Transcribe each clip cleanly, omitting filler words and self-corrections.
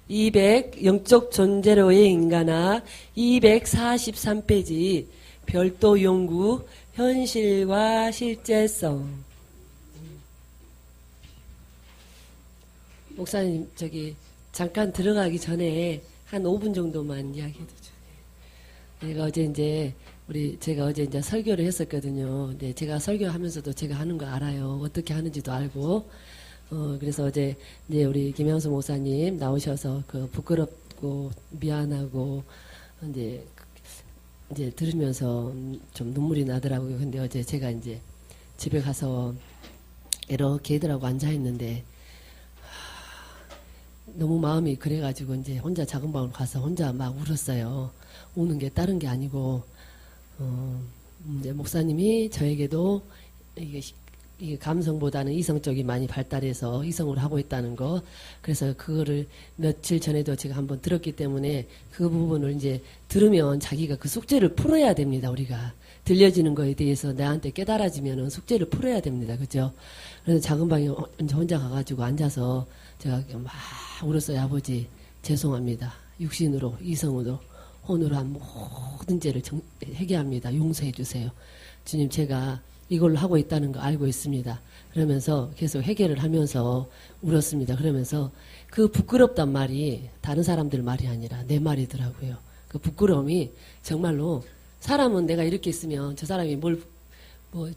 영적 존재로의 인간학 243페이지 별도 연구 현실과 실제성. 목사님 잠깐 들어가기 전에 한 5분 정도만 이야기해 주죠. 제가 어제 이제 설교를 했었거든요. 근데 제가 설교하면서도 제가 하는 거 알아요. 어떻게 하는지도 알고. 그래서 어제 이제 우리 김영수 목사님 나오셔서 부끄럽고 미안하고 이제 들으면서 좀 눈물이 나더라고요. 근데 어제 제가 이제 집에 가서 이렇게 애들하고 앉아 있는데 너무 마음이 그래가지고 이제 혼자 작은 방으로 가서 혼자 막 울었어요. 우는 게 다른 게 아니고, 이제 목사님이 저에게도 이게 감성보다는 이성 쪽이 많이 발달해서 이성으로 하고 있다는 거. 그래서 그거를 며칠 전에도 제가 한번 들었기 때문에 그 부분을 이제 들으면 자기가 그 숙제를 풀어야 됩니다, 우리가. 들려지는 거에 대해서 나한테 깨달아지면은 숙제를 풀어야 됩니다. 그죠? 그래서 작은 방에 혼자 가가지고 앉아서 제가 막 울었어요. 아버지, 죄송합니다. 육신으로, 이성으로, 혼으로 한 모든 죄를 회개합니다. 용서해 주세요. 주님, 제가 이걸로 하고 있다는 거 알고 있습니다. 그러면서 계속 회개를 하면서 울었습니다. 그러면서 그 부끄럽단 말이 다른 사람들 말이 아니라 내 말이더라고요. 그 부끄러움이 정말로 사람은 내가 이렇게 있으면 저 사람이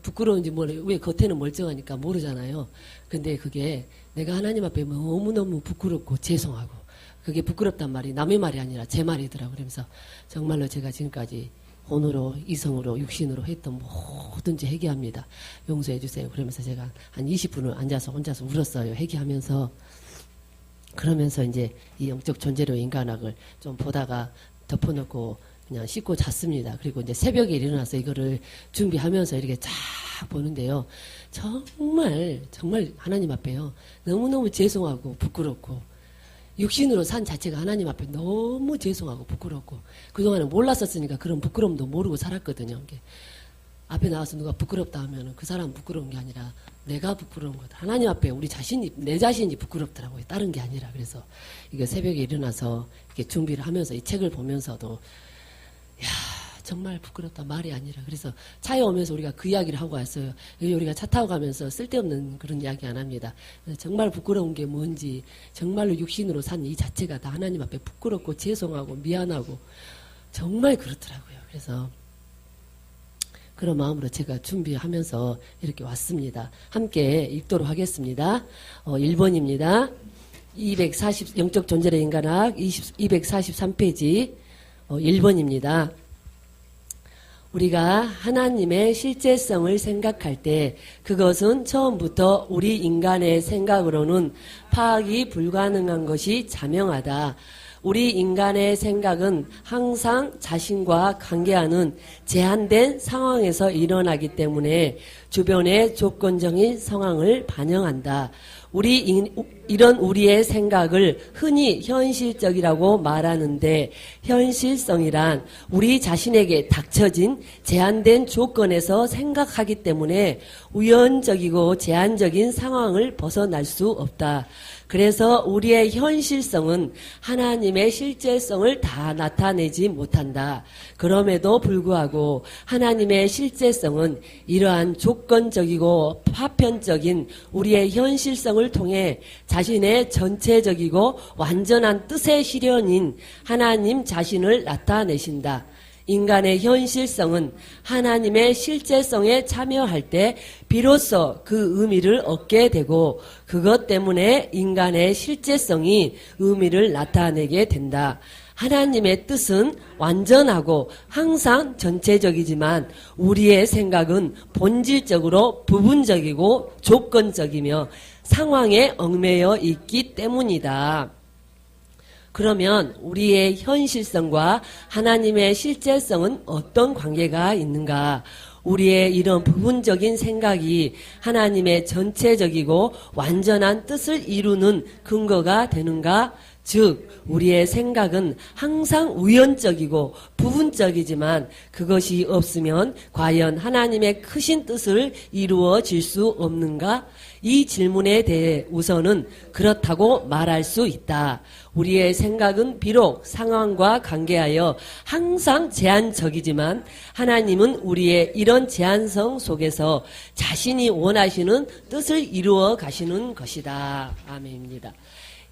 부끄러운지 왜 겉에는 멀쩡하니까 모르잖아요. 근데 그게 내가 하나님 앞에 너무너무 부끄럽고 죄송하고 그게 부끄럽단 말이 남의 말이 아니라 제 말이더라고요. 그러면서 정말로 제가 지금까지 혼으로, 이성으로, 육신으로 했던 뭐든지 회개합니다. 용서해 주세요. 그러면서 제가 한 20분을 앉아서 혼자서 울었어요. 회개하면서. 그러면서 이제 이 영적 존재로 인간학을 좀 보다가 덮어놓고 그냥 씻고 잤습니다. 그리고 이제 새벽에 일어나서 이거를 준비하면서 이렇게 쫙 보는데요. 정말 하나님 앞에요. 너무너무 죄송하고 부끄럽고 육신으로 산 자체가 하나님 앞에 너무 죄송하고 부끄럽고 그동안은 몰랐었으니까 그런 부끄러움도 모르고 살았거든요. 앞에 나와서 누가 부끄럽다 하면 그 사람 부끄러운 게 아니라 내가 부끄러운 거다. 하나님 앞에 내 자신이 부끄럽더라고요. 다른 게 아니라. 그래서 이거 새벽에 일어나서 이렇게 준비를 하면서 이 책을 보면서도 정말 부끄럽다 말이 아니라. 그래서 차에 오면서 우리가 그 이야기를 하고 왔어요. 우리가 차 타고 가면서 쓸데없는 그런 이야기 안 합니다. 정말 부끄러운 게 뭔지, 정말로 육신으로 산 이 자체가 다 하나님 앞에 부끄럽고 죄송하고 미안하고 정말 그렇더라고요. 그래서 그런 마음으로 제가 준비하면서 이렇게 왔습니다. 함께 읽도록 하겠습니다. 1번입니다. 영적 존재의 인간학 243페이지 1번입니다. 우리가 하나님의 실제성을 생각할 때 그것은 처음부터 우리 인간의 생각으로는 파악이 불가능한 것이 자명하다. 우리 인간의 생각은 항상 자신과 관계하는 제한된 상황에서 일어나기 때문에 주변의 조건적인 상황을 반영한다. 이런 우리의 생각을 흔히 현실적이라고 말하는데 현실성이란 우리 자신에게 닥쳐진 제한된 조건에서 생각하기 때문에 우연적이고 제한적인 상황을 벗어날 수 없다. 그래서 우리의 현실성은 하나님의 실제성을 다 나타내지 못한다. 그럼에도 불구하고 하나님의 실제성은 이러한 조건적이고 파편적인 우리의 현실성을 통해 자신의 전체적이고 완전한 뜻의 실현인 하나님 자신을 나타내신다. 인간의 현실성은 하나님의 실제성에 참여할 때 비로소 그 의미를 얻게 되고 그것 때문에 인간의 실제성이 의미를 나타내게 된다. 하나님의 뜻은 완전하고 항상 전체적이지만 우리의 생각은 본질적으로 부분적이고 조건적이며 상황에 얽매여 있기 때문이다. 그러면 우리의 현실성과 하나님의 실제성은 어떤 관계가 있는가? 우리의 이런 부분적인 생각이 하나님의 전체적이고 완전한 뜻을 이루는 근거가 되는가? 즉 우리의 생각은 항상 우연적이고 부분적이지만 그것이 없으면 과연 하나님의 크신 뜻을 이루어질 수 없는가? 이 질문에 대해 우선은 그렇다고 말할 수 있다. 우리의 생각은 비록 상황과 관계하여 항상 제한적이지만 하나님은 우리의 이런 제한성 속에서 자신이 원하시는 뜻을 이루어 가시는 것이다. 아멘입니다.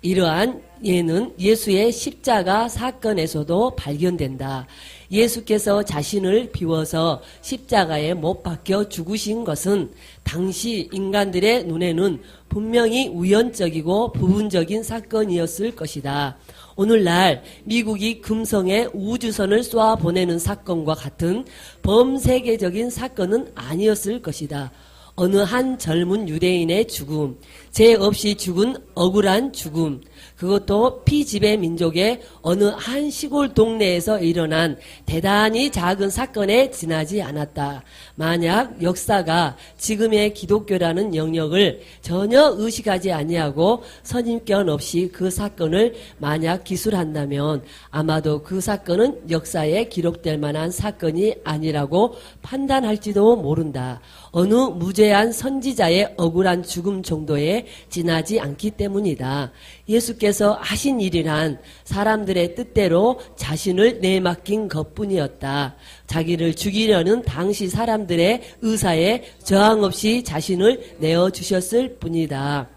이러한 예는 예수의 십자가 사건에서도 발견된다. 예수께서 자신을 비워서 십자가에 못 박혀 죽으신 것은 당시 인간들의 눈에는 분명히 우연적이고 부분적인 사건이었을 것이다. 오늘날 미국이 금성에 우주선을 쏘아 보내는 사건과 같은 범세계적인 사건은 아니었을 것이다. 어느 한 젊은 유대인의 죽음, 죄 없이 죽은 억울한 죽음, 그것도 피지배 민족의 어느 한 시골 동네에서 일어난 대단히 작은 사건에 지나지 않았다. 만약 역사가 지금의 기독교라는 영역을 전혀 의식하지 아니하고 선입견 없이 그 사건을 만약 기술한다면 아마도 그 사건은 역사에 기록될 만한 사건이 아니라고 판단할지도 모른다. 어느 무죄한 선지자의 억울한 죽음 정도에 지나지 않기 때문이다. 예수께서 하신 일이란 사람들의 뜻대로 자신을 내맡긴 것뿐이었다. 자기를 죽이려는 당시 사람들의 의사에 저항 없이 자신을 내어주셨을 뿐이다.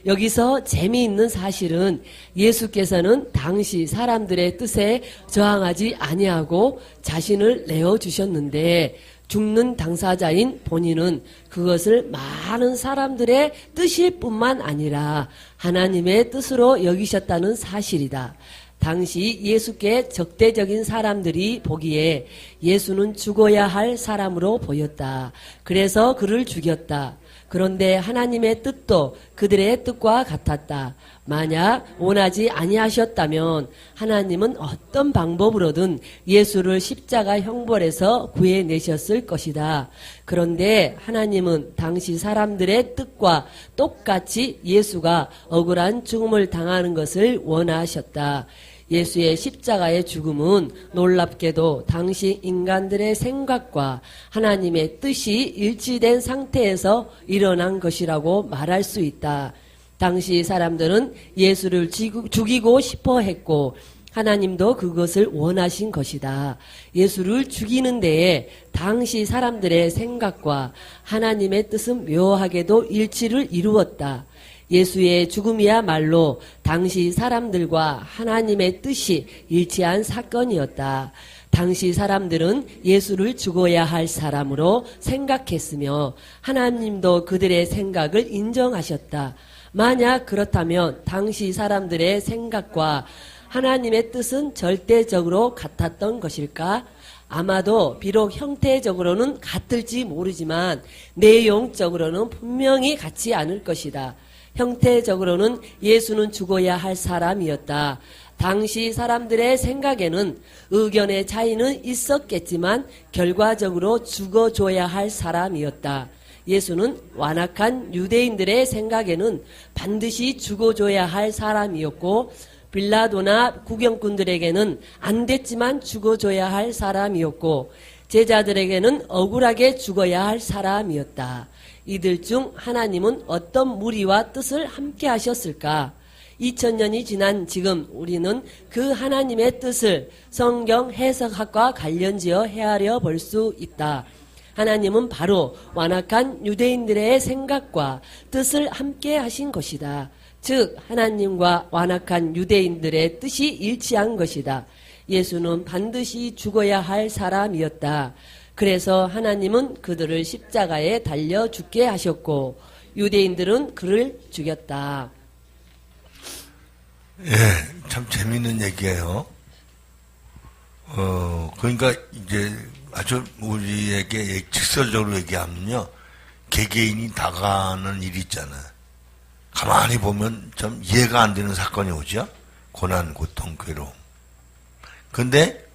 여기서 재미있는 사실은 예수께서는 당시 사람들의 뜻에 저항하지 아니하고 자신을 내어주셨는데 죽는 당사자인 본인은 그것을 많은 사람들의 뜻일 뿐만 아니라 하나님의 뜻으로 여기셨다는 사실이다. 당시 예수께 적대적인 사람들이 보기에 예수는 죽어야 할 사람으로 보였다. 그래서 그를 죽였다. 그런데 하나님의 뜻도 그들의 뜻과 같았다. 만약 원하지 아니하셨다면 하나님은 어떤 방법으로든 예수를 십자가 형벌에서 구해내셨을 것이다. 그런데 하나님은 당시 사람들의 뜻과 똑같이 예수가 억울한 죽음을 당하는 것을 원하셨다. 예수의 십자가의 죽음은 놀랍게도 당시 인간들의 생각과 하나님의 뜻이 일치된 상태에서 일어난 것이라고 말할 수 있다. 당시 사람들은 예수를 죽이고 싶어 했고 하나님도 그것을 원하신 것이다. 예수를 죽이는 데에 당시 사람들의 생각과 하나님의 뜻은 묘하게도 일치를 이루었다. 예수의 죽음이야말로 당시 사람들과 하나님의 뜻이 일치한 사건이었다. 당시 사람들은 예수를 죽어야 할 사람으로 생각했으며 하나님도 그들의 생각을 인정하셨다. 만약 그렇다면 당시 사람들의 생각과 하나님의 뜻은 절대적으로 같았던 것일까? 아마도 비록 형태적으로는 같을지 모르지만 내용적으로는 분명히 같지 않을 것이다. 형태적으로는 예수는 죽어야 할 사람이었다. 당시 사람들의 생각에는 의견의 차이는 있었겠지만 결과적으로 죽어줘야 할 사람이었다. 예수는 완악한 유대인들의 생각에는 반드시 죽어줘야 할 사람이었고 빌라도나 구경꾼들에게는 안 됐지만 죽어줘야 할 사람이었고 제자들에게는 억울하게 죽어야 할 사람이었다. 이들 중 하나님은 어떤 무리와 뜻을 함께 하셨을까? 2000년이 지난 지금 우리는 그 하나님의 뜻을 성경 해석학과 관련지어 헤아려 볼 수 있다. 하나님은 바로 완악한 유대인들의 생각과 뜻을 함께 하신 것이다. 즉 하나님과 완악한 유대인들의 뜻이 일치한 것이다. 예수는 반드시 죽어야 할 사람이었다. 그래서 하나님은 그들을 십자가에 달려 죽게 하셨고 유대인들은 그를 죽였다. 예, 참 재미있는 얘기예요. 그러니까 이제 아주 우리에게 직설적으로 얘기하면요, 개개인이 다가가는 일이 있잖아요. 가만히 보면 좀 이해가 안 되는 사건이 오죠. 고난, 고통, 괴로움. 근데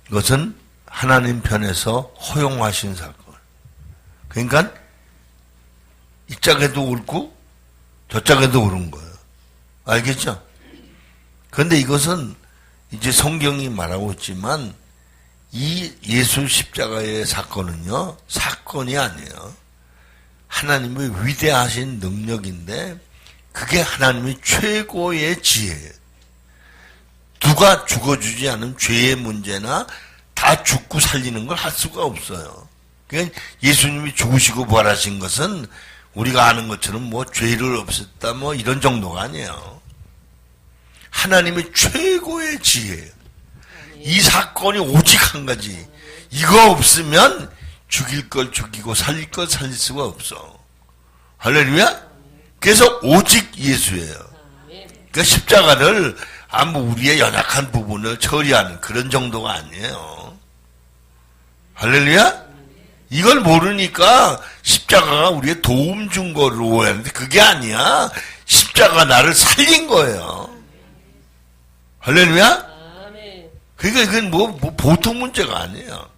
이것은 하나님 편에서 허용하신 사건. 그러니까 이 짝에도 옳고 저 짝에도 옳은 거예요. 알겠죠? 그런데 이것은 이제 성경이 말하고 있지만 이 예수 십자가의 사건은요, 사건이 아니에요. 하나님의 위대하신 능력인데 그게 하나님의 최고의 지혜예요. 누가 죽어주지 않은 죄의 문제나 다 죽고 살리는 걸 할 수가 없어요. 그러니까 예수님이 죽으시고 부활하신 것은 우리가 아는 것처럼 뭐 죄를 없앴다 뭐 이런 정도가 아니에요. 하나님의 최고의 지혜예요. 이 사건이 오직 한 가지. 이거 없으면 죽일 걸 죽이고 살릴 걸 살릴 수가 없어. 할렐루야? 그래서 오직 예수예요. 그러니까 십자가를 우리의 연약한 부분을 처리하는 그런 정도가 아니에요. 할렐루야? 이걸 모르니까 십자가가 우리의 도움 준 거로 오해하는데 그게 아니야. 십자가가 나를 살린 거예요. 할렐루야? 그러니까 이건 뭐 보통 문제가 아니에요.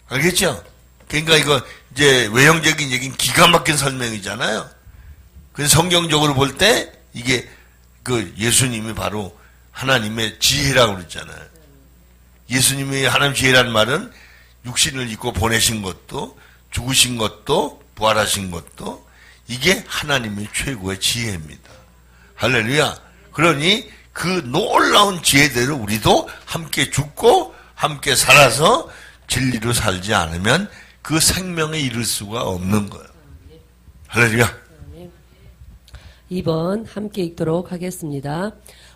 알겠죠? 그러니까 이거 이제 외형적인 얘기는 기가 막힌 설명이잖아요. 그래서 성경적으로 볼 때 이게 그 예수님이 바로 하나님의 지혜라고 그랬잖아요. 예수님이 하나님 지혜라는 말은 육신을 입고 보내신 것도 죽으신 것도 부활하신 것도 이게 하나님의 최고의 지혜입니다. 할렐루야. 그러니 그 놀라운 지혜대로 우리도 함께 죽고 함께 살아서 진리로 살지 않으면 그 생명에 이를 수가 없는 거예요. 할렐루야. 2번 함께 읽도록 하겠습니다.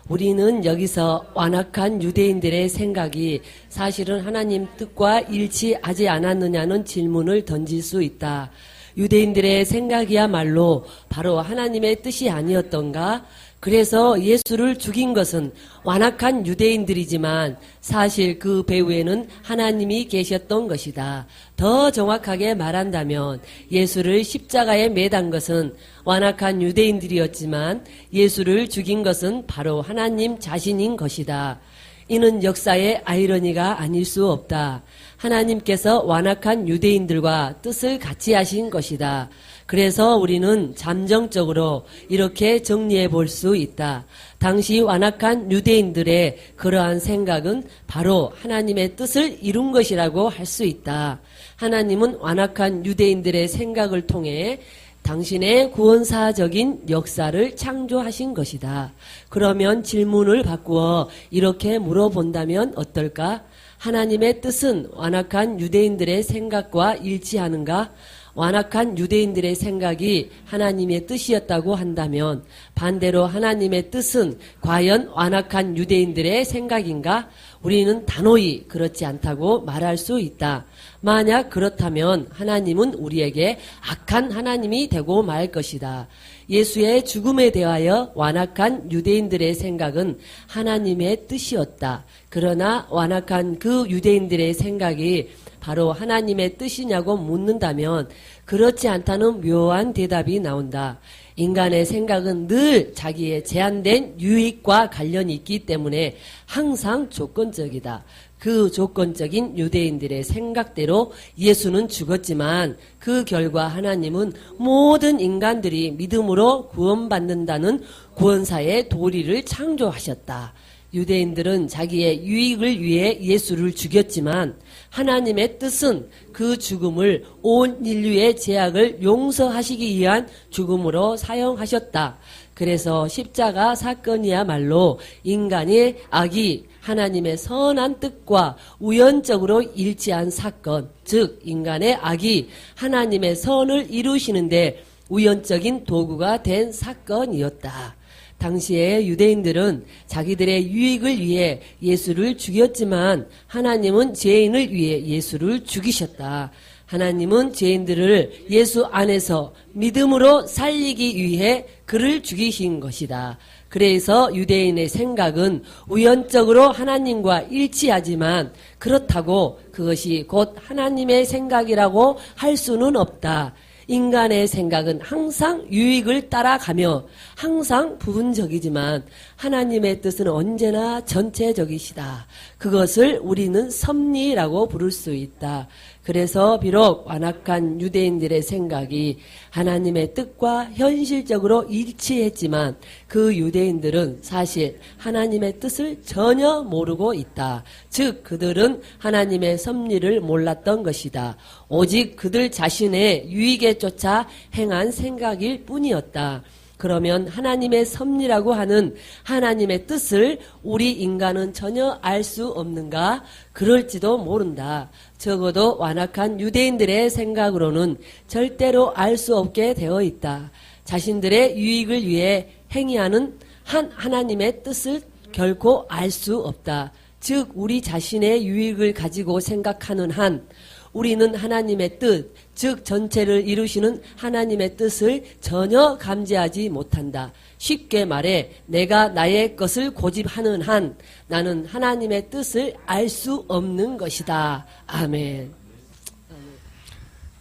우리는 여기서 완악한 유대인들의 생각이 사실은 하나님 뜻과 일치하지 않았느냐는 질문을 던질 수 있다. 유대인들의 생각이야말로 바로 하나님의 뜻이 아니었던가? 그래서 예수를 죽인 것은 완악한 유대인들이지만 사실 그 배후에는 하나님이 계셨던 것이다. 더 정확하게 말한다면 예수를 십자가에 매단 것은 완악한 유대인들이었지만 예수를 죽인 것은 바로 하나님 자신인 것이다. 이는 역사의 아이러니가 아닐 수 없다. 하나님께서 완악한 유대인들과 뜻을 같이 하신 것이다. 그래서 우리는 잠정적으로 이렇게 정리해 볼 수 있다. 당시 완악한 유대인들의 그러한 생각은 바로 하나님의 뜻을 이룬 것이라고 할 수 있다. 하나님은 완악한 유대인들의 생각을 통해 당신의 구원사적인 역사를 창조하신 것이다. 그러면 질문을 바꾸어 이렇게 물어본다면 어떨까? 하나님의 뜻은 완악한 유대인들의 생각과 일치하는가? 완악한 유대인들의 생각이 하나님의 뜻이었다고 한다면 반대로 하나님의 뜻은 과연 완악한 유대인들의 생각인가? 우리는 단호히 그렇지 않다고 말할 수 있다. 만약 그렇다면 하나님은 우리에게 악한 하나님이 되고 말 것이다. 예수의 죽음에 대하여 완악한 유대인들의 생각은 하나님의 뜻이었다. 그러나 완악한 그 유대인들의 생각이 바로 하나님의 뜻이냐고 묻는다면 그렇지 않다는 묘한 대답이 나온다. 인간의 생각은 늘 자기의 제한된 유익과 관련이 있기 때문에 항상 조건적이다. 그 조건적인 유대인들의 생각대로 예수는 죽었지만 그 결과 하나님은 모든 인간들이 믿음으로 구원받는다는 구원사의 도리를 창조하셨다. 유대인들은 자기의 유익을 위해 예수를 죽였지만 하나님의 뜻은 그 죽음을 온 인류의 죄악을 용서하시기 위한 죽음으로 사용하셨다. 그래서 십자가 사건이야말로 인간의 악이 하나님의 선한 뜻과 우연적으로 일치한 사건, 즉 인간의 악이 하나님의 선을 이루시는데 우연적인 도구가 된 사건이었다. 당시에 유대인들은 자기들의 유익을 위해 예수를 죽였지만 하나님은 죄인을 위해 예수를 죽이셨다. 하나님은 죄인들을 예수 안에서 믿음으로 살리기 위해 그를 죽이신 것이다. 그래서 유대인의 생각은 우연적으로 하나님과 일치하지만 그렇다고 그것이 곧 하나님의 생각이라고 할 수는 없다. 인간의 생각은 항상 유익을 따라가며 항상 부분적이지만 하나님의 뜻은 언제나 전체적이시다. 그것을 우리는 섭리라고 부를 수 있다. 그래서 비록 완악한 유대인들의 생각이 하나님의 뜻과 현실적으로 일치했지만 그 유대인들은 사실 하나님의 뜻을 전혀 모르고 있다. 즉 그들은 하나님의 섭리를 몰랐던 것이다. 오직 그들 자신의 유익에 쫓아 행한 생각일 뿐이었다. 그러면 하나님의 섭리라고 하는 하나님의 뜻을 우리 인간은 전혀 알 수 없는가? 그럴지도 모른다. 적어도 완악한 유대인들의 생각으로는 절대로 알 수 없게 되어 있다. 자신들의 유익을 위해 행위하는 하나님의 뜻을 결코 알 수 없다. 즉 우리 자신의 유익을 가지고 생각하는 한 우리는 하나님의 뜻, 즉 전체를 이루시는 하나님의 뜻을 전혀 감지하지 못한다. 쉽게 말해 내가 나의 것을 고집하는 한 나는 하나님의 뜻을 알 수 없는 것이다. 아멘.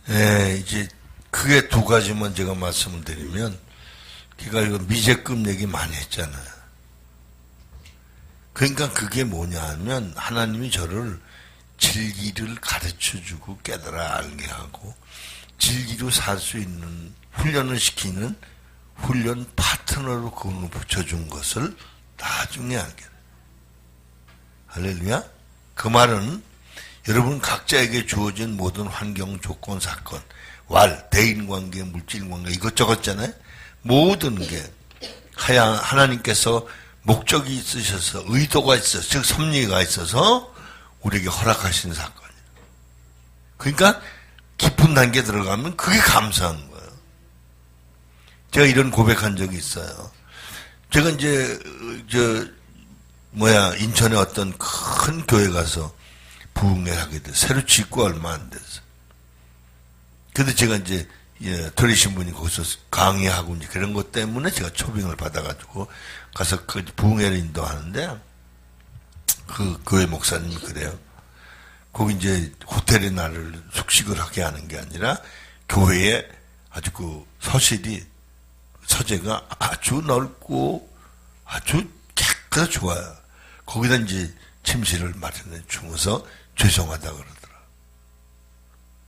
네, 이제 크게 두 가지만 제가 말씀을 드리면, 걔가 이거 미제금 얘기 많이 했잖아요. 그러니까 그게 뭐냐 하면 하나님이 저를 진리를 가르쳐주고 깨달아 알게 하고 진리로 살 수 있는 훈련을 시키는 훈련 파트너로 그분을 붙여준 것을 나중에 알게 돼요. 할렐루야. 그 말은 여러분 각자에게 주어진 모든 환경, 조건, 사건, 대인관계, 물질관계 이것저것잖아요. 모든 게 하나님께서 목적이 있으셔서 의도가 있어서 즉 섭리가 있어서 우리에게 허락하신 사건이에요. 그러니까 깊은 단계에 들어가면 그게 감사한 거예요. 제가 이런 고백한 적이 있어요. 제가 이제 인천에 어떤 큰 교회 가서 부흥회를 하게 돼서 새로 짓고 얼마 안 됐어요. 근데 제가 이제 들으신 분이 거기서 강의하고 이제 그런 것 때문에 제가 초빙을 받아가지고 가서 그 부흥회를 인도하는데 그 교회 목사님이 그래요. 거기 이제 호텔에 나를 숙식을 하게 하는 게 아니라 교회에 아주 그 서재가 아주 넓고 아주 깨끗하고 좋아요. 거기다 이제 침실을 마련해 주면서 죄송하다 그러더라.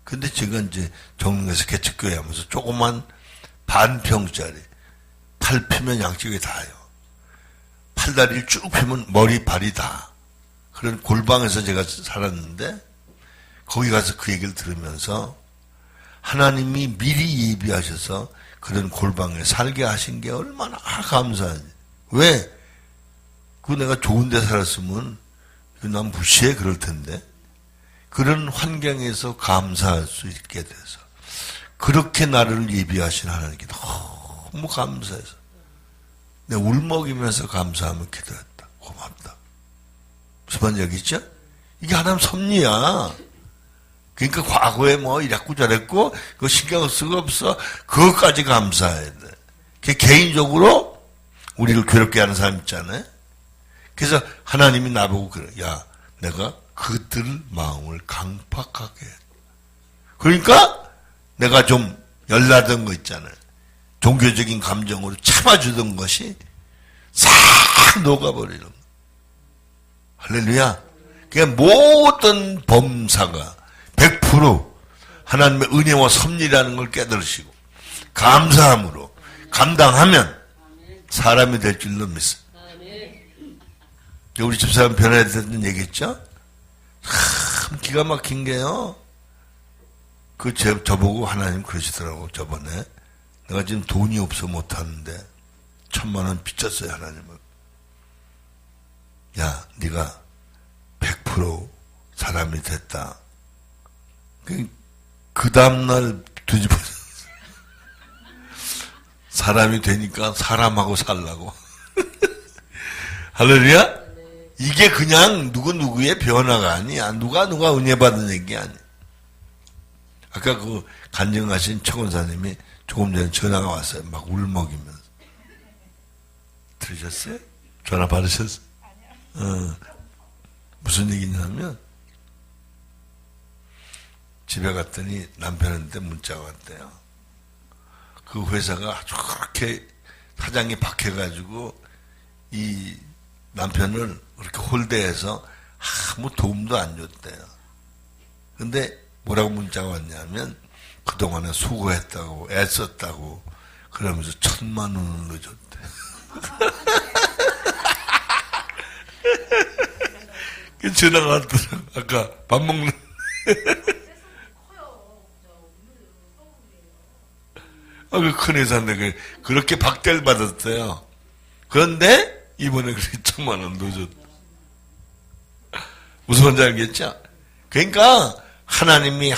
근데 제가 이제 정릉에서 개척교회 하면서 조그만 반평짜리 팔 피면 양쪽에 닿아요. 팔다리를 쭉 펴면 머리 발이 다. 그런 골방에서 제가 살았는데 거기 가서 그 얘기를 들으면서 하나님이 미리 예비하셔서 그런 골방에 살게 하신 게 얼마나 감사하지. 왜? 그 내가 좋은 데 살았으면 난 무시해 그럴 텐데 그런 환경에서 감사할 수 있게 돼서 그렇게 나를 예비하신 하나님께 너무 감사해서 내가 울먹이면서 감사하며 기도했다. 고맙다. 무슨 말인지 알겠죠? 이게 하나님 섭리야. 그러니까 과거에 뭐 이랬고 저랬고 그거 신경 쓸 수가 없어. 그것까지 감사해야 돼. 그게 개인적으로 우리를 괴롭게 하는 사람 있잖아요. 그래서 하나님이 나보고 그래. 야, 내가 그들 마음을 강팍하게 해. 그러니까 내가 좀 열나던 거 있잖아요. 종교적인 감정으로 참아주던 것이 싹 녹아버리는 거. 할렐루야. 그냥 모든 범사가 100% 하나님의 은혜와 섭리라는 걸 깨달으시고 감사함으로 감당하면 사람이 될 줄로 믿습니다. 우리 집사람 변화에 대한 얘기했죠? 참 기가 막힌 게요. 저보고 하나님 그러시더라고. 저번에 내가 지금 돈이 없어 못하는데 1,000만 원 빚졌어요 하나님을. 야, 네가 100% 사람이 됐다. 그 다음날 뒤집어서 사람이 되니까 사람하고 살라고. 할렐루야? 이게 그냥 누구의 변화가 아니야. 누가 은혜 받은 얘기 아니야. 아까 그 간증하신 최권사님이 조금 전에 전화가 왔어요. 막 울먹이면서. 들으셨어요? 전화 받으셨어요? 무슨 얘기냐면 집에 갔더니 남편한테 문자가 왔대요. 그 회사가 아주 그렇게 사장이 박해가지고 이 남편을 그렇게 홀대해서 아무 도움도 안 줬대요. 근데 뭐라고 문자가 왔냐면 그동안에 수고했다고 애썼다고 그러면서 1,000,000원을 넣어줬대. 그 전화가 왔더라고. 아까 밥 먹는 그 큰 회사인데 그렇게 박대를 받았어요. 그런데 이번에 그렇게 1,000,000원 넣어줬다. 무슨 말인지 알겠죠? 그러니까 하나님이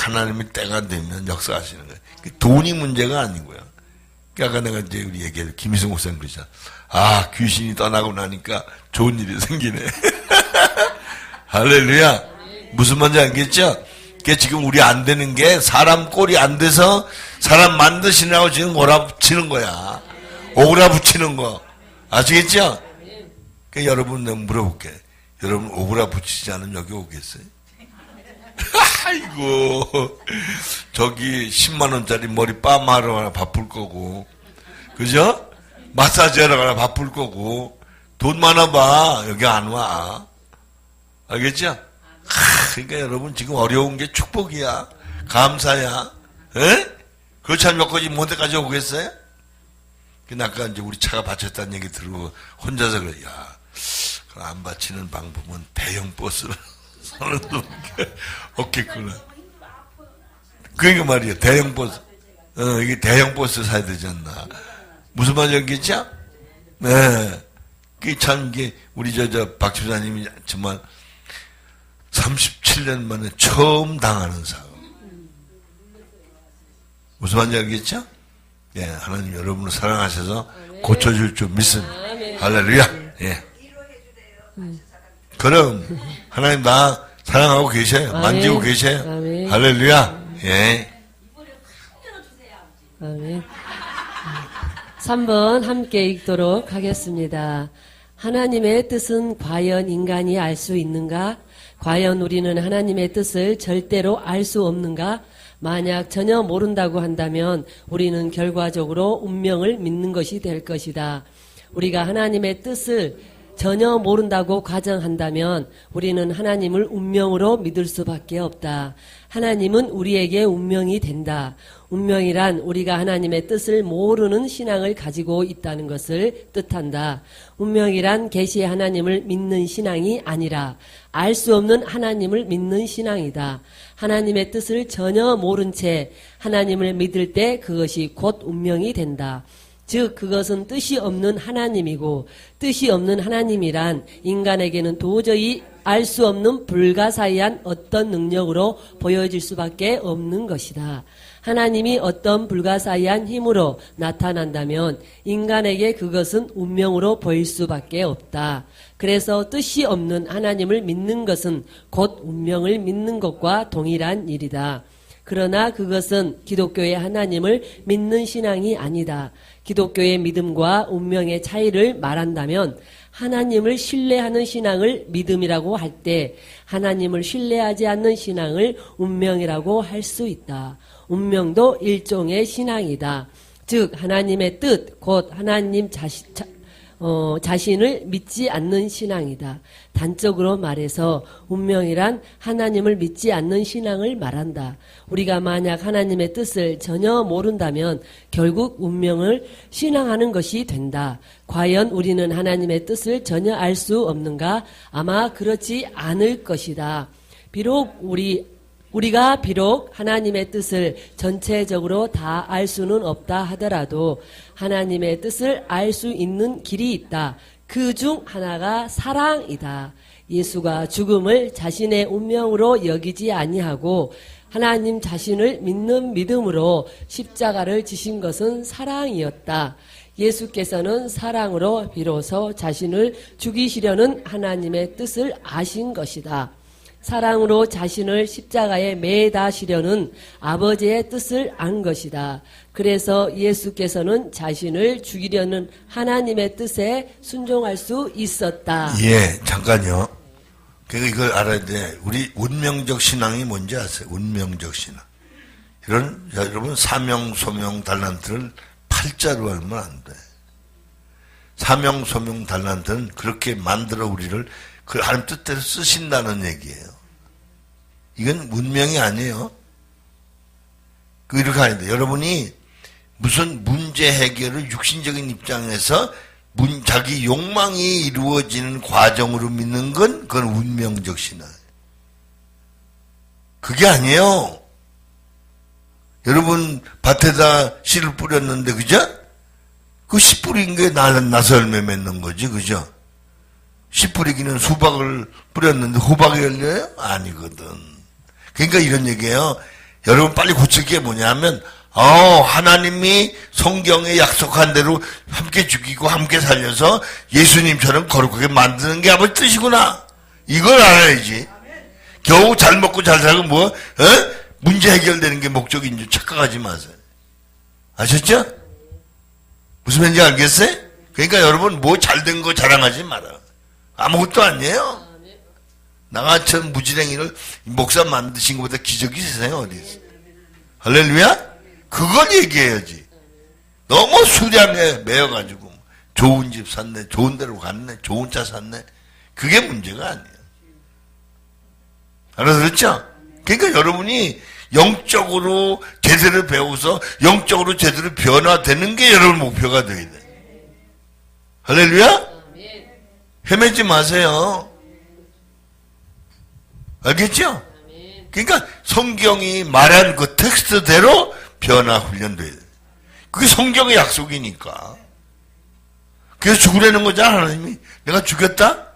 때가 되면 역사하시는 거예요. 돈이 문제가 아니고요. 아까 내가 이제 우리 얘기해서 김희승 목사님 그러잖아. 아, 귀신이 떠나고 나니까 좋은 일이 생기네. 할렐루야. 무슨 말인지 알겠죠? 그게 지금 우리 안 되는 게 사람 꼴이 안 돼서 사람 만드시라고 지금 몰아붙이는 거야. 오그라붙이는 거. 아시겠죠? 그러니까 여러분 내가 물어볼게. 여러분 오그라붙이지 않으면 여기 오겠어요? 아이고, 저기 10만원짜리 머리 빰하러 가나 바쁠 거고, 그죠? 마사지 하러 가나 바쁠 거고, 돈 많아봐. 여기 안 와. 알겠죠? 그러니까 여러분 지금 어려운 게 축복이야. 감사야. 에? 그렇지 않으면 여기까지 먼 데까지 오겠어요? 근데 아까 이제 우리 차가 받쳤다는 얘기 들고 혼자서 그래. 야, 안 받치는 방법은 대형 버스를 사는 놈게 없겠구나. 그러니까 말이야. 대형 버스. 이게 대형 버스 사야 되지 않나. 무슨 말인지 알겠죠? 네. 그게 참, 이게, 우리 박 집사님이 정말 37년 만에 처음 당하는 사고. 무슨 말인지 알겠죠? 예, 하나님 여러분을 사랑하셔서 고쳐줄 줄 믿습니다. 할렐루야. 예. 그럼, 하나님 나 사랑하고 계셔요. 만지고 계셔요. 아멘. 할렐루야. 예. 아멘. 3번 함께 읽도록 하겠습니다. 하나님의 뜻은 과연 인간이 알 수 있는가? 과연 우리는 하나님의 뜻을 절대로 알 수 없는가? 만약 전혀 모른다고 한다면 우리는 결과적으로 운명을 믿는 것이 될 것이다. 우리가 하나님의 뜻을 전혀 모른다고 가정한다면 우리는 하나님을 운명으로 믿을 수밖에 없다. 하나님은 우리에게 운명이 된다. 운명이란 우리가 하나님의 뜻을 모르는 신앙을 가지고 있다는 것을 뜻한다. 운명이란 계시의 하나님을 믿는 신앙이 아니라 알 수 없는 하나님을 믿는 신앙이다. 하나님의 뜻을 전혀 모른 채 하나님을 믿을 때 그것이 곧 운명이 된다. 즉 그것은 뜻이 없는 하나님이고 뜻이 없는 하나님이란 인간에게는 도저히 알 수 없는 불가사의한 어떤 능력으로 보여질 수밖에 없는 것이다. 하나님이 어떤 불가사의한 힘으로 나타난다면 인간에게 그것은 운명으로 보일 수밖에 없다. 그래서 뜻이 없는 하나님을 믿는 것은 곧 운명을 믿는 것과 동일한 일이다. 그러나 그것은 기독교의 하나님을 믿는 신앙이 아니다. 기독교의 믿음과 운명의 차이를 말한다면 하나님을 신뢰하는 신앙을 믿음이라고 할 때 하나님을 신뢰하지 않는 신앙을 운명이라고 할 수 있다. 운명도 일종의 신앙이다. 즉 하나님의 뜻, 곧 하나님 자신을 믿지 않는 신앙이다. 단적으로 말해서 운명이란 하나님을 믿지 않는 신앙을 말한다. 우리가 만약 하나님의 뜻을 전혀 모른다면 결국 운명을 신앙하는 것이 된다. 과연 우리는 하나님의 뜻을 전혀 알 수 없는가? 아마 그렇지 않을 것이다. 우리가 비록 하나님의 뜻을 전체적으로 다 알 수는 없다 하더라도 하나님의 뜻을 알 수 있는 길이 있다. 그 중 하나가 사랑이다. 예수가 죽음을 자신의 운명으로 여기지 아니하고 하나님 자신을 믿는 믿음으로 십자가를 지신 것은 사랑이었다. 예수께서는 사랑으로 비로소 자신을 죽이시려는 하나님의 뜻을 아신 것이다. 사랑으로 자신을 십자가에 매다시려는 아버지의 뜻을 안 것이다. 그래서 예수께서는 자신을 죽이려는 하나님의 뜻에 순종할 수 있었다. 예, 잠깐요. 그러니까 이걸 알아야 돼. 우리 운명적 신앙이 뭔지 아세요? 운명적 신앙. 여러분 사명, 소명, 달란트를 팔자로 알면 안 돼. 사명, 소명, 달란트는 그렇게 만들어 우리를 그 하나님 뜻대로 쓰신다는 얘기예요. 이건 운명이 아니에요. 이렇게 하는데 여러분이 무슨 문제 해결을 육신적인 입장에서 자기 욕망이 이루어지는 과정으로 믿는 건 그건 운명적 신앙. 그게 아니에요. 여러분 밭에다 씨를 뿌렸는데 그죠? 그 씨 뿌린 게 나서 열매 맺는 거지 그죠? 씨 뿌리기는 수박을 뿌렸는데 호박이 열려요? 아니거든. 그러니까 이런 얘기예요. 여러분 빨리 고칠 게 뭐냐면 하나님이 성경에 약속한 대로 함께 죽이고 함께 살려서 예수님처럼 거룩하게 만드는 게 아버지 뜻이구나. 이걸 알아야지. 겨우 잘 먹고 잘 살고 문제 해결되는 게 목적인 줄 착각하지 마세요. 아셨죠? 무슨 말인지 알겠어요? 그러니까 여러분 뭐 잘된 거 자랑하지 마라. 아무것도 아니에요. 나같은 무지랭이를 목사 만드신 것보다 기적이 세상에 어디 있어. 할렐루야? 그걸 얘기해야지. 너무 수량에 매여가지고 좋은 집 샀네, 좋은 데로 갔네, 좋은 차 샀네. 그게 문제가 아니에요. 알아들었죠? 그러니까 여러분이 영적으로 제대로 배워서 영적으로 제대로 변화되는 게 여러분 목표가 되어야 돼. 할렐루야? 헤매지 마세요. 알겠죠? 그러니까 성경이 말한 그 텍스트대로 변화 훈련돼야 돼. 그게 성경의 약속이니까. 그래서 죽으라는 거잖아, 하나님이. 내가 죽였다?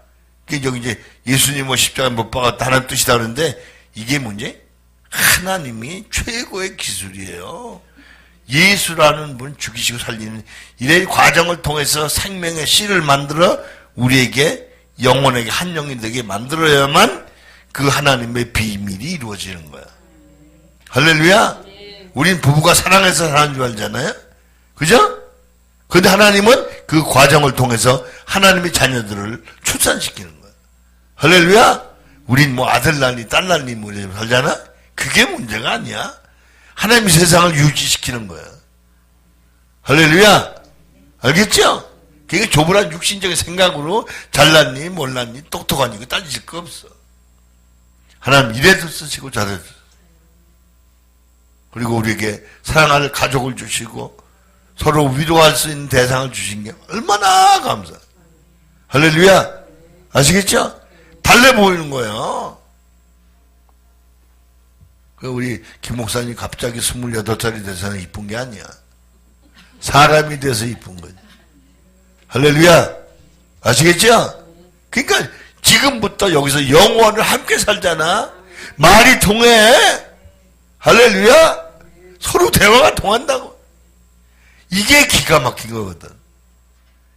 그게 여기 이제 예수님을 십자가에 못 박았다 하는 뜻이다 그러는데 이게 문제? 하나님이 최고의 기술이에요. 예수라는 분 죽이시고 살리는 이런 과정을 통해서 생명의 씨를 만들어 우리에게 영혼에게 한 영이 되게 만들어야만 그 하나님의 비밀이 이루어지는 거야. 할렐루야. 우린 부부가 사랑해서 사는 줄 알잖아요. 그죠? 그런데 하나님은 그 과정을 통해서 하나님의 자녀들을 출산시키는 거야. 할렐루야. 우린 뭐 아들 낳니 딸 낳니 뭐 이렇게 살잖아. 그게 문제가 아니야. 하나님이 세상을 유지시키는 거야. 할렐루야. 알겠죠? 그게 조불한 육신적인 생각으로 잘났니 몰랐니 똑똑하니 이거 따지실 거 없어. 하나님 이래도 쓰시고 저래도 쓰시고. 그리고 우리에게 사랑할 가족을 주시고 서로 위로할 수 있는 대상을 주신 게 얼마나 감사. 할렐루야. 아시겠죠? 달래 보이는 거예요. 우리 김 목사님 갑자기 28살이 돼서는 이쁜 게 아니야. 사람이 돼서 이쁜 거지. 할렐루야. 아시겠죠? 그러니까 지금부터 여기서 영원을 함께 살잖아. 말이 통해. 할렐루야. 서로 대화가 통한다고. 이게 기가 막힌 거거든.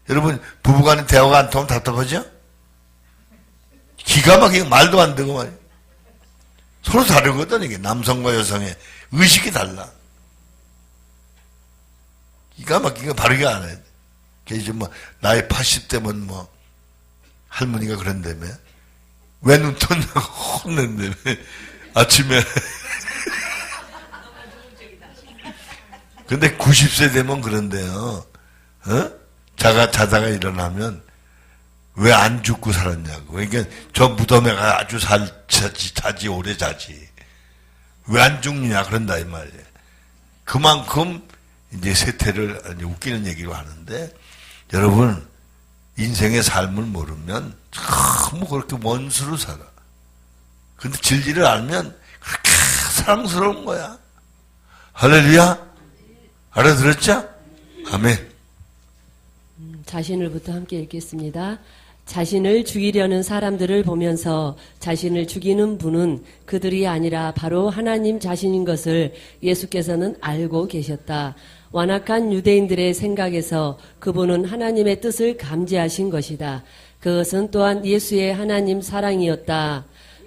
여러분 부부간에 대화가 안 통하면 답답하죠? 기가 막히게 말도 안 되고 말이야. 서로 다르거든. 이게 남성과 여성의 의식이 달라. 기가 막힌 거 바르게 안 해야 돼. 이제 뭐 나이 80대면 뭐 할머니가 그런다며 왜 눈 떴냐고 혼낸다며 아침에 근데 90세 되면 그런데요. 자다가 일어나면 왜 안 죽고 살았냐고. 그러니까 저 무덤에 가 아주 자지 오래 자지. 왜 안 죽느냐 그런다 이 말이에요. 그만큼 이제 세태를 이제 웃기는 얘기로 하는데 여러분 인생의 삶을 모르면 너무 그렇게 원수로 살아. 근데 진리를 알면 그렇게 사랑스러운 거야. 할렐루야. 알아들었죠? 아멘. 자신을부터 함께 읽겠습니다. 자신을 죽이려는 사람들을 보면서 자신을 죽이는 분은 그들이 아니라 바로 하나님 자신인 것을 예수께서는 알고 계셨다. 완악한 유대인들의 생각에서 그분은 하나님의 뜻을 감지하신 것이다. 그것은 또한 예수의 하나님 사랑이었다.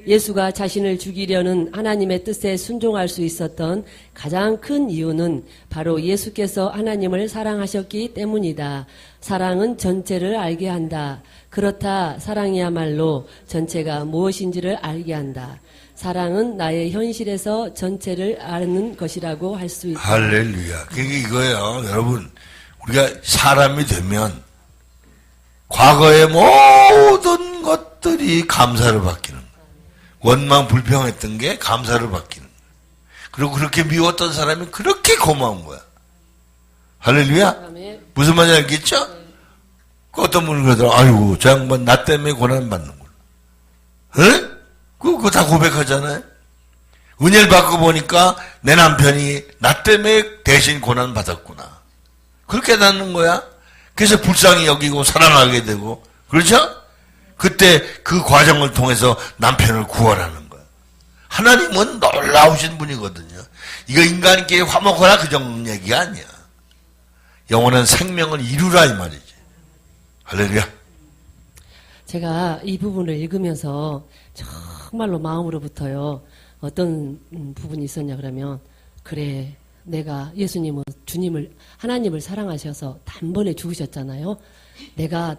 예수가 자신을 죽이려는 하나님의 뜻에 순종할 수 있었던 가장 큰 이유는 바로 예수께서 하나님을 사랑하셨기 때문이다. 사랑은 전체를 알게 한다. 그렇다. 사랑이야말로 전체가 무엇인지를 알게 한다. 사랑은 나의 현실에서 전체를 아는 것이라고 할 수 있다. 할렐루야. 그게 이거예요. 여러분, 우리가 사람이 되면 과거의 모든 것들이 감사를 바뀌는 거예요. 원망 불평했던 게 감사를 바뀌는 거예요. 그리고 그렇게 미웠던 사람이 그렇게 고마운 거야. 할렐루야. 아멘. 무슨 말인지 알겠죠? 그 어떤 분은 그러더라. 아이고, 저 양반 나 때문에 고난받는구나. 에? 그거 다 고백하잖아요. 은혜를 받고 보니까 내 남편이 나 때문에 대신 고난받았구나. 그렇게 깨닫는 거야. 그래서 불쌍히 여기고 사랑하게 되고, 그렇죠? 그때 그 과정을 통해서 남편을 구원하는 거야. 하나님은 놀라우신 분이거든요. 이거 인간끼리 화목하라 그 정도 얘기가 아니야. 영원한 생명을 이루라 이 말이지. 할렐루야. 제가 이 부분을 읽으면서 정말로 마음으로부터요. 어떤 부분이 있었냐 그러면 그래 내가 예수님은 주님을 하나님을 사랑하셔서 단번에 죽으셨잖아요. 내가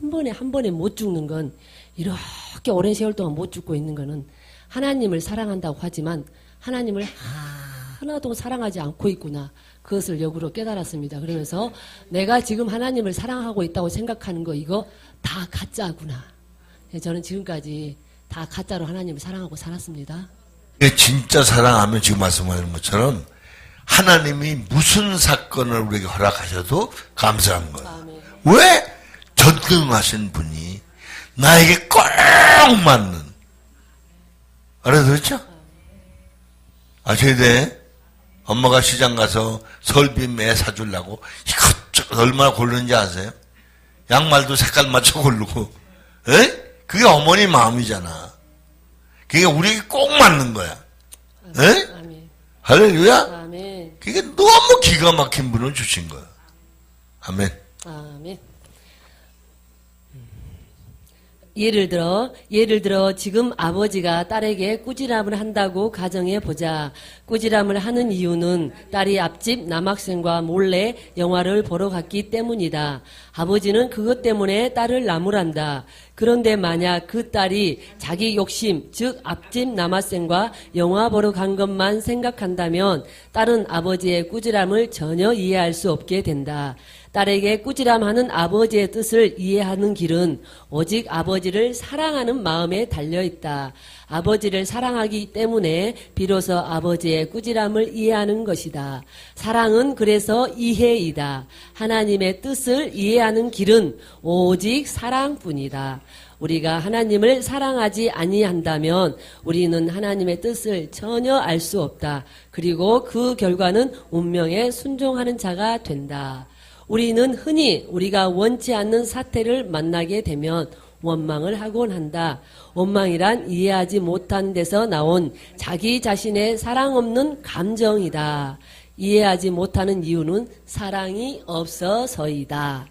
단번에 한 번에 못 죽는 건 이렇게 오랜 세월 동안 못 죽고 있는 거는 하나님을 사랑한다고 하지만 하나님을 하나도 사랑하지 않고 있구나. 그것을 역으로 깨달았습니다. 그러면서 내가 지금 하나님을 사랑하고 있다고 생각하는 거 이거 다 가짜구나. 저는 지금까지 다 가짜로 하나님을 사랑하고 살았습니다. 진짜 사랑하면 지금 말씀하는 것처럼 하나님이 무슨 사건을 우리에게 허락하셔도 감사한 거예요. 아멘. 왜? 전능하신 분이 나에게 꼭 맞는, 알아들었죠? 아셔야 돼. 엄마가 시장 가서 설비 매 사주려고 이것저것 얼마나 고르는지 아세요? 양말도 색깔 맞춰 고르고. 에? 그게 어머니 마음이잖아. 그게 우리에게 꼭 맞는 거야. 에? 아멘. 할렐루야? 아멘. 그게 너무 기가 막힌 분을 주신 거야. 아멘. 아멘. 예를 들어 지금 아버지가 딸에게 꾸지람을 한다고 가정해 보자. 꾸지람을 하는 이유는 딸이 앞집 남학생과 몰래 영화를 보러 갔기 때문이다. 아버지는 그것 때문에 딸을 나무란다. 그런데 만약 그 딸이 자기 욕심, 즉 앞집 남학생과 영화 보러 간 것만 생각한다면 딸은 아버지의 꾸지람을 전혀 이해할 수 없게 된다. 딸에게 꾸지람하는 아버지의 뜻을 이해하는 길은 오직 아버지를 사랑하는 마음에 달려있다. 아버지를 사랑하기 때문에 비로소 아버지의 꾸지람을 이해하는 것이다. 사랑은 그래서 이해이다. 하나님의 뜻을 이해하는 길은 오직 사랑뿐이다. 우리가 하나님을 사랑하지 아니한다면 우리는 하나님의 뜻을 전혀 알 수 없다. 그리고 그 결과는 운명에 순종하는 자가 된다. 우리는 흔히 우리가 원치 않는 사태를 만나게 되면 원망을 하곤 한다. 원망이란 이해하지 못한 데서 나온 자기 자신의 사랑 없는 감정이다. 이해하지 못하는 이유는 사랑이 없어서이다.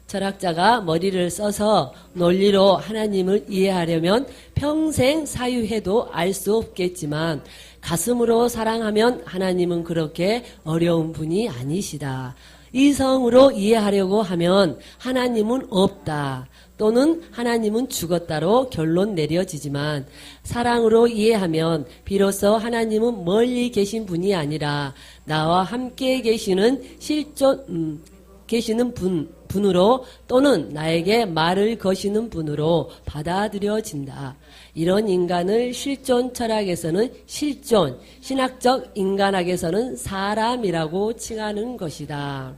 철학자가 머리를 써서 논리로 하나님을 이해하려면 평생 사유해도 알 수 없겠지만 가슴으로 사랑하면 하나님은 그렇게 어려운 분이 아니시다. 이성으로 이해하려고 하면 하나님은 없다. 또는 하나님은 죽었다로 결론 내려지지만 사랑으로 이해하면 비로소 하나님은 멀리 계신 분이 아니라 나와 함께 계시는 계시는 분으로 또는 나에게 말을 거시는 분으로 받아들여진다. 이런 인간을 실존 철학에서는 실존, 신학적 인간학에서는 사람이라고 칭하는 것이다.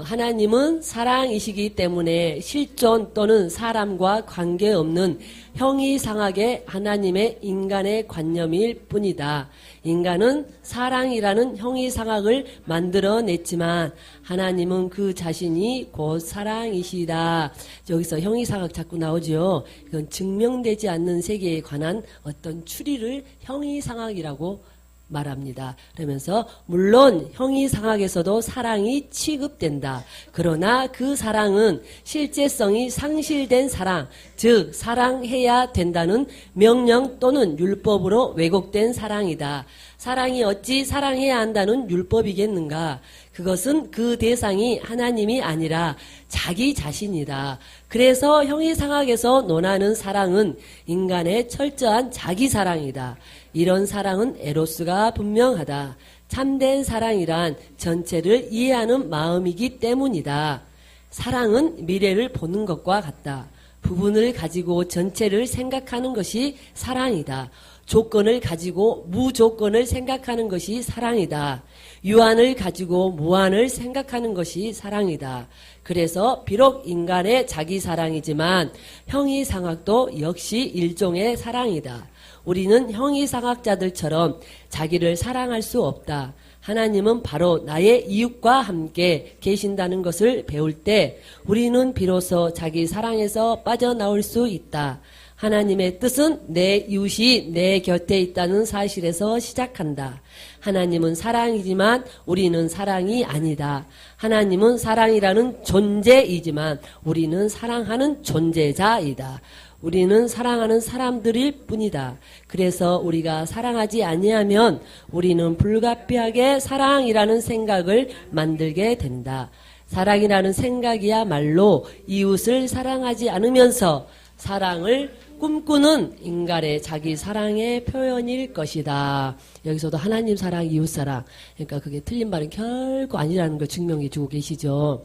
하나님은 사랑이시기 때문에 실존 또는 사람과 관계없는 형이상하게 하나님의 인간의 관념일 뿐이다. 인간은 사랑이라는 형이상학을 만들어냈지만 하나님은 그 자신이 곧 사랑이시다. 여기서 형이상학 자꾸 나오죠. 이건 증명되지 않는 세계에 관한 어떤 추리를 형이상학이라고 말합니다. 그러면서 물론 형이상학에서도 사랑이 취급된다. 그러나 그 사랑은 실제성이 상실된 사랑, 즉 사랑해야 된다는 명령 또는 율법으로 왜곡된 사랑이다. 사랑이 어찌 사랑해야 한다는 율법이겠는가? 그것은 그 대상이 하나님이 아니라 자기 자신이다. 그래서 형이상학에서 논하는 사랑은 인간의 철저한 자기 사랑이다. 이런 사랑은 에로스가 분명하다. 참된 사랑이란 전체를 이해하는 마음이기 때문이다. 사랑은 미래를 보는 것과 같다. 부분을 가지고 전체를 생각하는 것이 사랑이다. 조건을 가지고 무조건을 생각하는 것이 사랑이다. 유한을 가지고 무한을 생각하는 것이 사랑이다. 그래서 비록 인간의 자기 사랑이지만 형이상학도 역시 일종의 사랑이다. 우리는 형이상학자들처럼 자기를 사랑할 수 없다. 하나님은 바로 나의 이웃과 함께 계신다는 것을 배울 때 우리는 비로소 자기 사랑에서 빠져나올 수 있다. 하나님의 뜻은 내 이웃이 내 곁에 있다는 사실에서 시작한다. 하나님은 사랑이지만 우리는 사랑이 아니다. 하나님은 사랑이라는 존재이지만 우리는 사랑하는 존재자이다. 우리는 사랑하는 사람들일 뿐이다. 그래서 우리가 사랑하지 아니하면 우리는 불가피하게 사랑이라는 생각을 만들게 된다. 사랑이라는 생각이야말로 이웃을 사랑하지 않으면서 사랑을 꿈꾸는 인간의 자기 사랑의 표현일 것이다. 여기서도 하나님 사랑, 이웃 사랑. 그러니까 그게 틀린 말은 결코 아니라는 걸 증명해 주고 계시죠.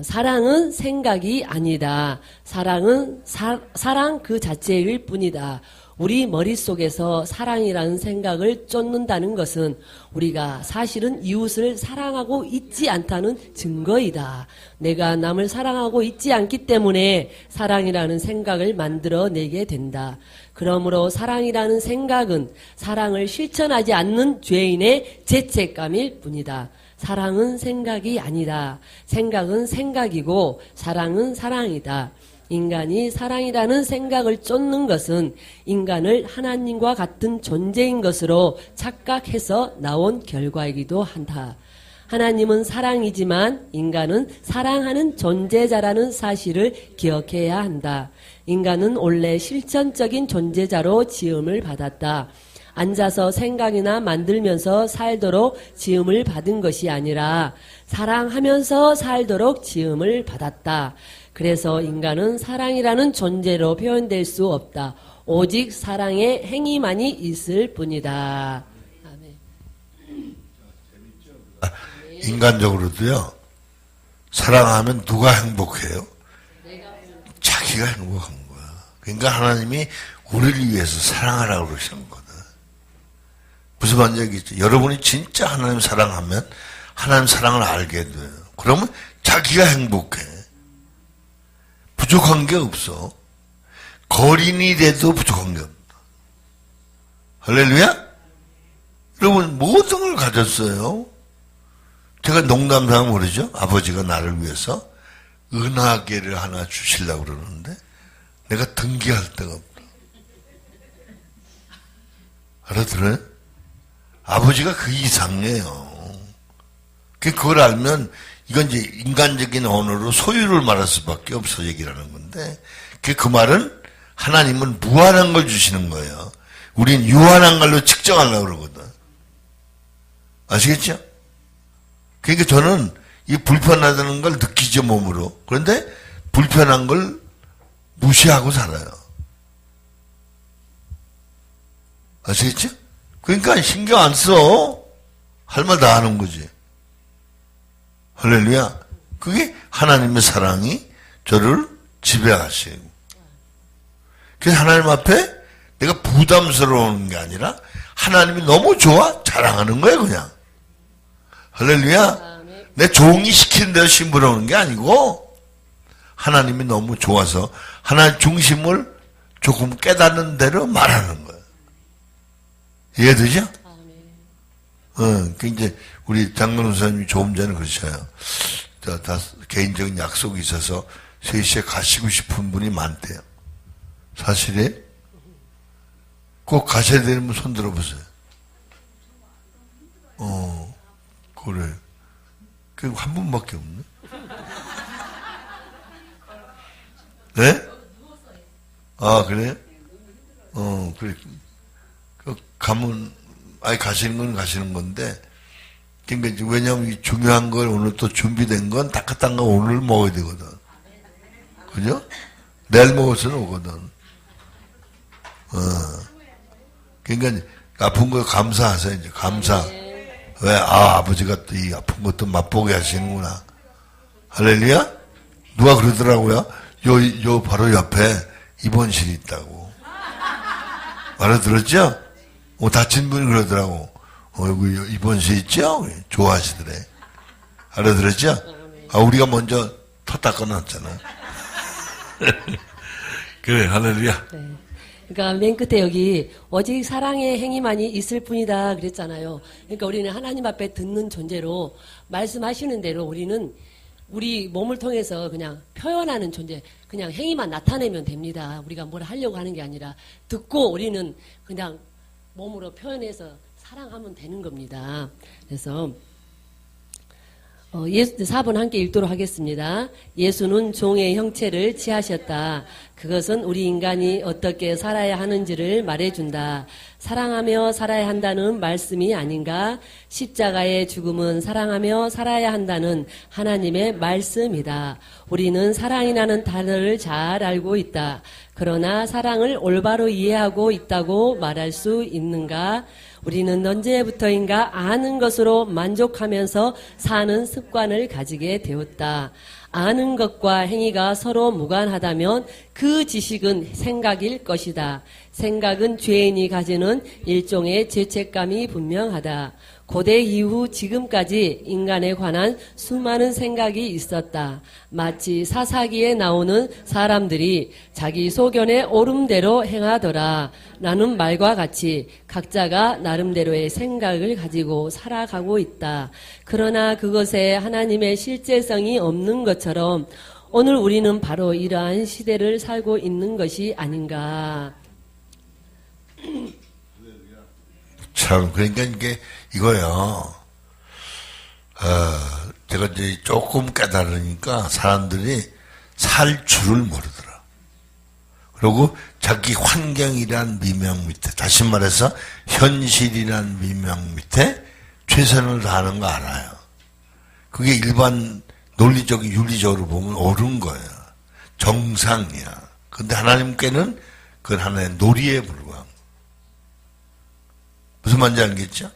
사랑은 생각이 아니다. 사랑은 사랑 그 자체일 뿐이다. 우리 머릿속에서 사랑이라는 생각을 쫓는다는 것은 우리가 사실은 이웃을 사랑하고 있지 않다는 증거이다. 내가 남을 사랑하고 있지 않기 때문에 사랑이라는 생각을 만들어내게 된다. 그러므로 사랑이라는 생각은 사랑을 실천하지 않는 죄인의 죄책감일 뿐이다. 사랑은 생각이 아니다. 생각은 생각이고 사랑은 사랑이다. 인간이 사랑이라는 생각을 쫓는 것은 인간을 하나님과 같은 존재인 것으로 착각해서 나온 결과이기도 한다. 하나님은 사랑이지만 인간은 사랑하는 존재자라는 사실을 기억해야 한다. 인간은 원래 실천적인 존재자로 지음을 받았다. 앉아서 생각이나 만들면서 살도록 지음을 받은 것이 아니라 사랑하면서 살도록 지음을 받았다. 그래서 인간은 사랑이라는 존재로 표현될 수 없다. 오직 사랑의 행위만이 있을 뿐이다. 아멘. 인간적으로도요, 사랑하면 누가 행복해요? 자기가 행복한 거야. 그러니까 하나님이 우리를 위해서 사랑하라고 그러시는 거다. 무슨 말인지 알겠죠? 여러분이 진짜 하나님 사랑하면 하나님 사랑을 알게 돼요. 그러면 자기가 행복해. 부족한 게 없어. 거린이 돼도 부족한 게 없다. 할렐루야? 여러분 모든 걸 가졌어요. 제가 농담삼아 그러죠. 아버지가 나를 위해서 은하계를 하나 주시려고 그러는데 내가 등기할 데가 없다. 알아들어요? 아버지가 그 이상이에요. 그걸 알면 이건 이제 인간적인 언어로 소유를 말할 수밖에 없어 얘기라는 건데 그 말은 하나님은 무한한 걸 주시는 거예요. 우린 유한한 걸로 측정하려고 그러거든. 아시겠죠? 그러니까 저는 이 불편하다는 걸 느끼죠, 몸으로. 그런데 불편한 걸 무시하고 살아요. 아시겠죠? 그러니까 신경 안 써. 할 말 다 하는 거지. 할렐루야. 그게 하나님의 사랑이 저를 지배하시고. 그래서 하나님 앞에 내가 부담스러운 게 아니라 하나님이 너무 좋아 자랑하는 거야 그냥. 할렐루야. 내 종이 시키는 대로 심부러오는 게 아니고 하나님이 너무 좋아서 하나님 중심을 조금 깨닫는 대로 말하는 거야. 이해되죠? 그 이제 우리 장로님 선생님이 조금 전에 그러셔요. 다 개인적인 약속이 있어서 3시에 가시고 싶은 분이 많대요. 사실에 꼭 가셔야 되면 손 들어보세요. 그래. 그 한 분밖에 없네. 네? 아, 그래? 그래. 가면, 가시는 건 가시는 건데, 그러니까 이제 왜냐면 중요한 걸 오늘 또 준비된 건 따뜻한 거 오늘 먹어야 되거든. 그죠? 내일 먹어서는 오거든. 그러니까 아픈 거 감사하세요, 이제. 감사. 왜? 아버지가 또 이 아픈 것도 맛보게 하시는구나. 할렐루야? 누가 그러더라고요? 요 바로 옆에 입원실이 있다고. 알아들었죠? 다친 분이 그러더라고. 여기 입원실 있죠? 좋아하시더래. 알아들었죠? 우리가 먼저 터 닦아놨잖아. 그래, 할렐루야. 네. 그러니까 맨 끝에 여기 오직 사랑의 행위만이 있을 뿐이다 그랬잖아요. 그러니까 우리는 하나님 앞에 듣는 존재로 말씀하시는 대로 우리는 우리 몸을 통해서 그냥 표현하는 존재, 그냥 행위만 나타내면 됩니다. 우리가 뭘 하려고 하는 게 아니라 듣고 우리는 그냥 몸으로 표현해서 사랑하면 되는 겁니다. 그래서 4번 함께 읽도록 하겠습니다. 예수는 종의 형체를 취하셨다. 그것은 우리 인간이 어떻게 살아야 하는지를 말해준다. 사랑하며 살아야 한다는 말씀이 아닌가? 십자가의 죽음은 사랑하며 살아야 한다는 하나님의 말씀이다. 우리는 사랑이라는 단어를 잘 알고 있다. 그러나 사랑을 올바로 이해하고 있다고 말할 수 있는가? 우리는 언제부터인가 아는 것으로 만족하면서 사는 습관을 가지게 되었다. 아는 것과 행위가 서로 무관하다면 그 지식은 생각일 것이다. 생각은 죄인이 가지는 일종의 죄책감이 분명하다. 고대 이후 지금까지 인간에 관한 수많은 생각이 있었다. 마치 사사기에 나오는 사람들이 자기 소견에 옳음대로 행하더라 라는 말과 같이 각자가 나름대로의 생각을 가지고 살아가고 있다. 그러나 그것에 하나님의 실제성이 없는 것처럼 오늘 우리는 바로 이러한 시대를 살고 있는 것이 아닌가. 참, 그러니까 이거요. 제가 이제 조금 깨달으니까 사람들이 살 줄을 모르더라. 그리고 자기 환경이란 미명 밑에, 다시 말해서 현실이란 미명 밑에 최선을 다하는 거 알아요. 그게 일반 논리적인, 윤리적으로 보면 옳은 거예요. 정상이야. 근데 하나님께는 그건 하나의 놀이에 불과한 거예요. 무슨 말인지 알겠죠?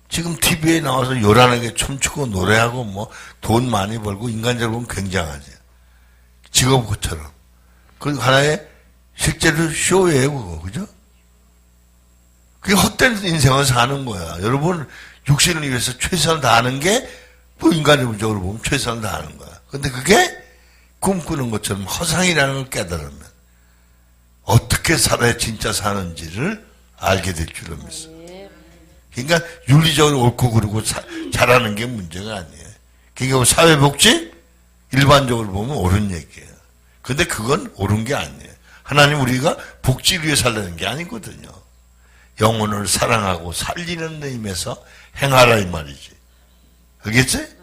지금 TV에 나와서 요란하게 춤추고 노래하고 뭐 돈 많이 벌고 인간적으로 보면 굉장하지. 직업처럼. 그 하나의 실제로 쇼예요, 그거. 그죠? 그게 헛된 인생을 사는 거야. 여러분, 육신을 위해서 최선을 다하는 게 또 인간적으로 보면 최선을 다하는 거야. 근데 그게 꿈꾸는 것처럼 허상이라는 걸 깨달으면 어떻게 살아야 진짜 사는지를 알게 될 줄로 믿어. 그러니까 윤리적으로 옳고 그르고 잘하는 게 문제가 아니에요. 그러니까 사회복지 일반적으로 보면 옳은 얘기예요. 근데 그건 옳은 게 아니에요. 하나님 우리가 복지를 위해 살라는 게 아니거든요. 영혼을 사랑하고 살리는 의미에서 행하라 이 말이지. 알겠지?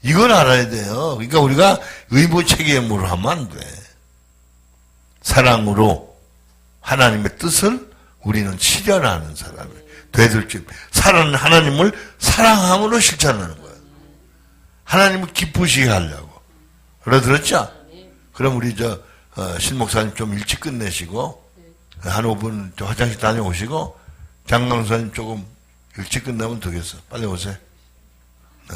이걸 알아야 돼요. 그러니까 우리가 의무체계임으로 하면 안 돼. 사랑으로 하나님의 뜻을 우리는 실현하는 사람이에요. 되돌집. 하나님을 사랑함으로 실천하는 거예요. 하나님을 기쁘시게 하려고. 알아들었죠? 그럼 우리 신 목사님 좀 일찍 끝내시고 한 5분 화장실 다녀오시고 장강사님 조금 일찍 끝나면 되겠어. 빨리 오세요. 네.